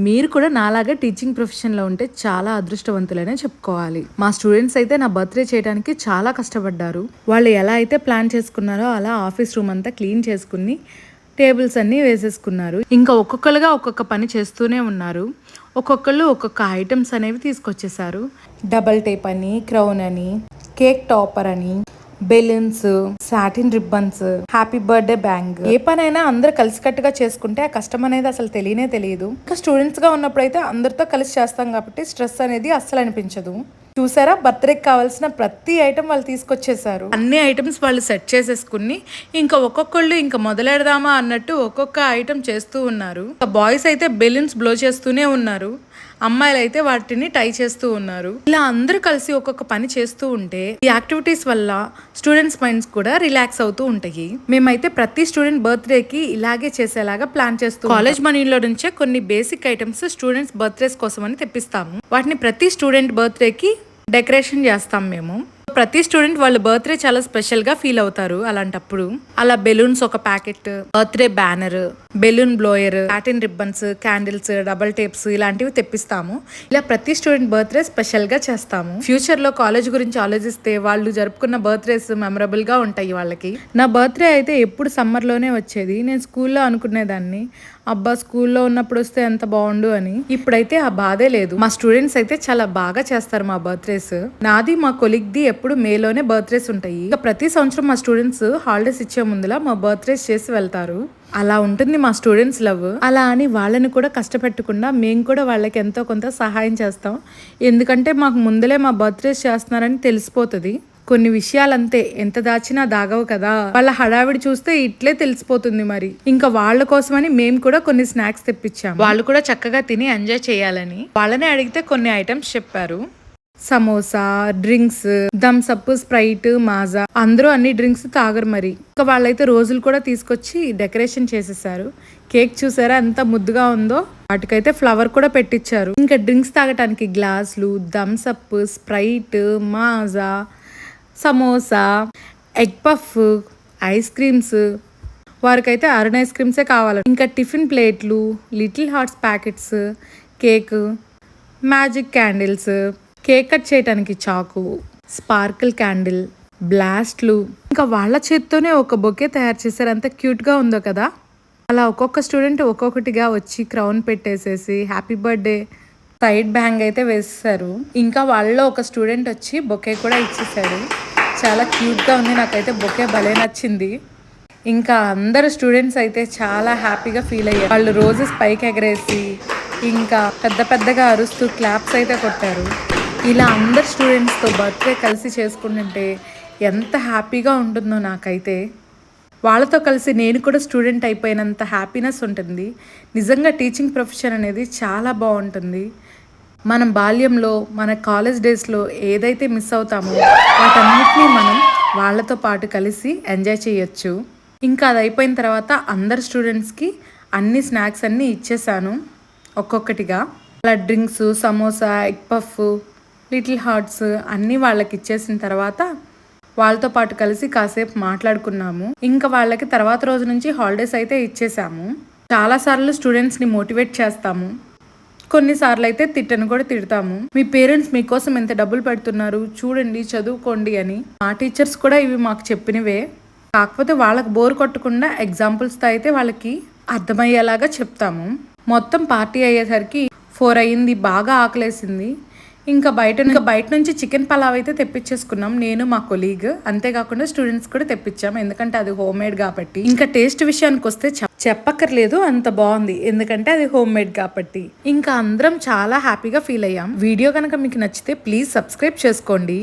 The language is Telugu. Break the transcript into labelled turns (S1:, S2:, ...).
S1: మీరు కూడా నాలాగా టీచింగ్ ప్రొఫెషన్లో ఉంటే చాలా అదృష్టవంతులనే చెప్పుకోవాలి. మా స్టూడెంట్స్ అయితే నా బర్త్డే చేయడానికి చాలా కష్టపడ్డారు. వాళ్ళు ఎలా అయితే ప్లాన్ చేసుకున్నారో అలా ఆఫీస్ రూమ్ అంతా క్లీన్ చేసుకుని టేబుల్స్ అన్నీ వేసేసుకున్నారు. ఇంకా ఒక్కొక్కరుగా ఒక్కొక్క పని చేస్తూనే ఉన్నారు. ఒక్కొక్కళ్ళు ఒక్కొక్క ఐటమ్స్ అనేవి తీసుకొచ్చేసారు. డబల్ టేప్ అని, క్రౌన్ అని, కేక్ టాపర్ అని, balloons, satin ribbons, happy birthday bang. ఏ పనైనా అందరూ కలిసికట్టుగా చేసుకుంటే ఆ కష్టం అనేది అసలు తెలియనే తెలియదు. ఇంకా స్టూడెంట్స్ గా ఉన్నప్పుడు అయితే అందరితో కలిసి చేస్తాం కాబట్టి స్ట్రెస్ అనేది అస్సలు అనిపించదు. చూసారా, బర్త్డేకి కావాల్సిన ప్రతి ఐటమ్ వాళ్ళు తీసుకొచ్చేసారు. అన్ని ఐటమ్స్ వాళ్ళు సెట్ చేసేసుకుని ఇంకా ఒక్కొక్కళ్ళు ఇంకా మొదలెడదామా అన్నట్టు ఒక్కొక్క ఐటమ్ చేస్తూ ఉన్నారు. బాయ్స్ అయితే బెలూన్స్ బ్లో చేస్తూనే ఉన్నారు, అమ్మాయిలు అయితే వాటిని టై చేస్తూ ఉన్నారు. ఇలా అందరూ కలిసి ఒక్కొక్క పని చేస్తూ ఉంటే ఈ యాక్టివిటీస్ వల్ల స్టూడెంట్స్ మైండ్స్ కూడా రిలాక్స్ అవుతూ ఉంటాయి. మేమైతే ప్రతి స్టూడెంట్ బర్త్డే కి ఇలాగే చేసేలాగా ప్లాన్ చేస్తూ కాలేజ్ మనీలో నుంచే కొన్ని బేసిక్ ఐటమ్స్ స్టూడెంట్స్ బర్త్డేస్ కోసం అని తెప్పిస్తాము. వాటిని ప్రతి స్టూడెంట్ బర్త్డే కి డెకరేషన్ చేస్తాం మేము. ప్రతి స్టూడెంట్ వాళ్ళ బర్త్డే చాలా స్పెషల్ గా ఫీల్ అవుతారు. అలాంటప్పుడు అలా బెలూన్స్ ఒక packet, birthday banner, balloon blower, satin ribbons, candles, double tapes ఇలాంటివి తెప్పిస్తాము. ఇలా ప్రతి స్టూడెంట్ బర్త్డే స్పెషల్ గా చేస్తాము. ఫ్యూచర్ లో కాలేజ్ గురించి ఆలోచిస్తే వాళ్ళు జరుపుకున్న బర్త్డేస్ మెమరబుల్ గా ఉంటాయి వాళ్ళకి. నా బర్త్డే అయితే ఎప్పుడు సమ్మర్ లోనే వచ్చేది. నేను స్కూల్లో అనుకునేదాన్ని, అబ్బా స్కూల్లో ఉన్నప్పుడు వస్తే ఎంత బాగుండు అని. ఇప్పుడైతే ఆ బాధే లేదు. మా స్టూడెంట్స్ అయితే చాలా బాగా చేస్తారు మా బర్త్డేస్. నాది మా కొలిగ్ది ఎప్పుడు మేలోనే బర్త్డేస్ ఉంటాయి. ఇంకా ప్రతి సంవత్సరం మా స్టూడెంట్స్ హాలిడేస్ ఇచ్చే ముందులా మా బర్త్డేస్ చేసి వెళ్తారు. అలా ఉంటుంది మా స్టూడెంట్స్ లవ్. అలా అని వాళ్ళని కూడా కష్టపెట్టకుండా మేము కూడా వాళ్ళకి ఎంతో కొంత సహాయం చేస్తాం. ఎందుకంటే మాకు ముందలే మా బర్త్డేస్ చేస్తున్నారని తెలిసిపోతుంది. కొన్ని విషయాలంతే, ఎంత దాచినా దాగవు కదా. వాళ్ళ హడావిడి చూస్తే ఇట్లే తెలిసిపోతుంది. మరి ఇంకా వాళ్ళ కోసమని మేము కూడా కొన్ని స్నాక్స్ తెప్పించాము. వాళ్ళు కూడా చక్కగా తిని ఎంజాయ్ చేయాలని వాళ్ళనే అడిగితే కొన్ని ఐటమ్స్ చెప్పారు. Samosa, drinks, Thums Up, Sprite, Maaza. అందరూ అన్ని డ్రింక్స్ తాగరు మరి. ఇంకా వాళ్ళైతే రోజులు కూడా తీసుకొచ్చి డెకరేషన్ చేసేసారు. కేక్ చూసారా ఎంత ముద్దుగా ఉందో. వాటికైతే ఫ్లవర్ కూడా పెట్టించారు. ఇంకా డ్రింక్స్ తాగటానికి గ్లాసులు, Thums Up, Sprite, Maaza, samosa, egg puff, ice creams. వారికైతే అరుణ్ ఐస్ క్రీమ్సే కావాలి. ఇంకా టిఫిన్ ప్లేట్లు, Little Hearts packets, cake, magic candles, cake cut చేయడానికి చాకు, స్పార్కిల్ క్యాండిల్, బ్లాస్ట్లు. ఇంకా వాళ్ళ చేత్తోనే ఒక బొకే తయారు చేశారు. అంత క్యూట్గా ఉందో కదా. అలా ఒక్కొక్క స్టూడెంట్ ఒక్కొక్కటిగా వచ్చి క్రౌన్ పెట్టేసేసి హ్యాపీ బర్త్డే సైడ్ బ్యాంగ్ అయితే వేసేసారు. ఇంకా వాళ్ళలో ఒక స్టూడెంట్ వచ్చి బొకే కూడా ఇచ్చేసాడు. చాలా క్యూట్గా ఉంది. నాకైతే బొకే భలే నచ్చింది. ఇంకా అందరు స్టూడెంట్స్ అయితే చాలా హ్యాపీగా ఫీల్ అయ్యారు. వాళ్ళు రోజెస్ పైకి ఎగరేసి ఇంకా పెద్ద పెద్దగా అరుస్తూ క్లాప్స్ అయితే కొట్టారు. ఇలా అందరు స్టూడెంట్స్తో బర్త్డే కలిసి చేసుకుంటుంటే ఎంత హ్యాపీగా ఉంటుందో నాకైతే. వాళ్ళతో కలిసి నేను కూడా స్టూడెంట్ అయిపోయినంత హ్యాపీనెస్ ఉంటుంది. నిజంగా టీచింగ్ ప్రొఫెషన్ అనేది చాలా బాగుంటుంది. మనం బాల్యంలో మన కాలేజ్ డేస్లో ఏదైతే మిస్ అవుతామో వాటన్నిటినీ మనం వాళ్ళతో పాటు కలిసి ఎంజాయ్ చేయొచ్చు. ఇంకా అది అయిపోయిన తర్వాత అందరు స్టూడెంట్స్కి అన్ని స్నాక్స్ అన్నీ ఇచ్చేసాను ఒక్కొక్కటిగా. అలా drinks, samosa, egg puff, little hearts అన్నీ వాళ్ళకి ఇచ్చేసిన తర్వాత వాళ్ళతో పాటు కలిసి కాసేపు మాట్లాడుకున్నాము. ఇంకా వాళ్ళకి తర్వాత రోజు నుంచి హాలిడేస్ అయితే ఇచ్చేసాము. చాలాసార్లు స్టూడెంట్స్ని మోటివేట్ చేస్తాము, కొన్నిసార్లు అయితే తిట్టను కూడా తిడతాము. మీ పేరెంట్స్ మీకోసం ఎంత డబ్బులు పెడుతున్నారు చూడండి, చదువుకోండి అని. మా టీచర్స్ కూడా ఇవి మాకు చెప్పినవే. కాకపోతే వాళ్ళకి బోర్ కొట్టకుండా ఎగ్జాంపుల్స్తో అయితే వాళ్ళకి అర్థమయ్యేలాగా చెప్తాము. మొత్తం పార్టీ అయ్యేసరికి 4 అయ్యింది. బాగా ఆకలేసింది. ఇంకా బయట నుంచి చికెన్ పలావ్ అయితే తెప్పించేసుకున్నాం నేను, మా కొలీగ్. అంతేకాకుండా స్టూడెంట్స్ కూడా తెప్పించాం, ఎందుకంటే అది హోమ్ మేడ్ కాబట్టి. ఇంకా టేస్ట్ విషయానికి వస్తే చెప్పక్కర్లేదు, అంత బాగుంది, ఎందుకంటే అది హోమ్ మేడ్ కాబట్టి. ఇంకా అందరం చాలా హ్యాపీగా ఫీల్ అయ్యాం. వీడియో కనుక మీకు నచ్చితే ప్లీజ్ సబ్స్క్రైబ్ చేసుకోండి.